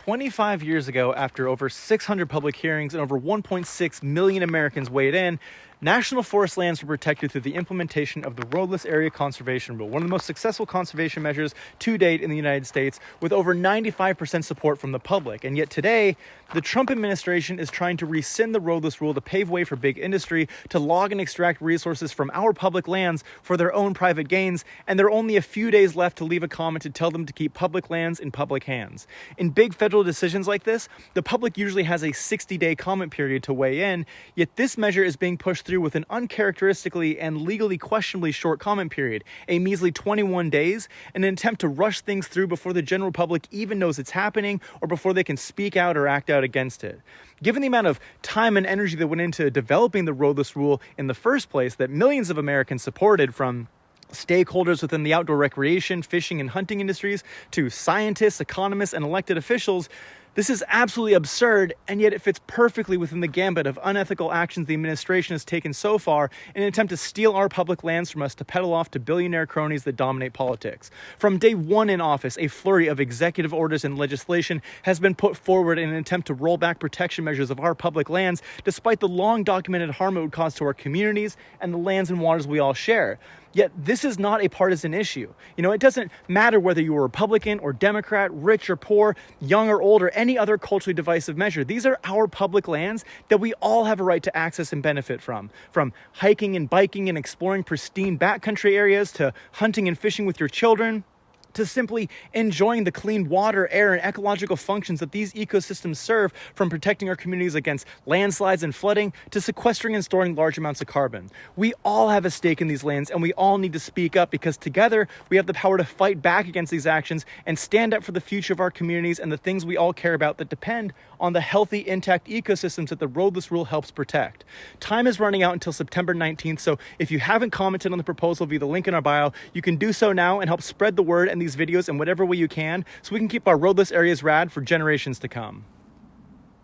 25 years ago, after over 600 public hearings and over 1.6 million Americans weighed in, national forest lands were protected through the implementation of the Roadless Area Conservation Rule, one of the most successful conservation measures to date in the United States, with over 95% support from the public. And yet today, the Trump administration is trying to rescind the Roadless Rule to pave way for big industry to log and extract resources from our public lands for their own private gains, and there are only a few days left to leave a comment to tell them to keep public lands in public hands. In big federal decisions like this, the public usually has a 60-day comment period to weigh in, yet this measure is being pushed through with an uncharacteristically and legally questionably short comment period, a measly 21 days, in an attempt to rush things through before the general public even knows it's happening or before they can speak out or act out against it. Given the amount of time and energy that went into developing the Roadless Rule in the first place, that millions of Americans supported, from stakeholders within the outdoor recreation, fishing, and hunting industries to scientists, economists, and elected officials, this is absolutely absurd, and yet it fits perfectly within the gambit of unethical actions the administration has taken so far in an attempt to steal our public lands from us to peddle off to billionaire cronies that dominate politics. From day one in office, a flurry of executive orders and legislation has been put forward in an attempt to roll back protection measures of our public lands, despite the long documented harm it would cause to our communities and the lands and waters we all share. Yet this is not a partisan issue. It doesn't matter whether you're Republican or Democrat, rich or poor, young or old, or any other culturally divisive measure. These are our public lands that we all have a right to access and benefit from. From hiking and biking and exploring pristine backcountry areas, to hunting and fishing with your children, to simply enjoying the clean water, air, and ecological functions that these ecosystems serve, from protecting our communities against landslides and flooding, to sequestering and storing large amounts of carbon. We all have a stake in these lands, and we all need to speak up, because together we have the power to fight back against these actions and stand up for the future of our communities and the things we all care about that depend on the healthy, intact ecosystems that the Roadless Rule helps protect. Time is running out until September 19th, so if you haven't commented on the proposal via the link in our bio, you can do so now and help spread the word and these videos in whatever way you can, so we can keep our roadless areas rad for generations to come.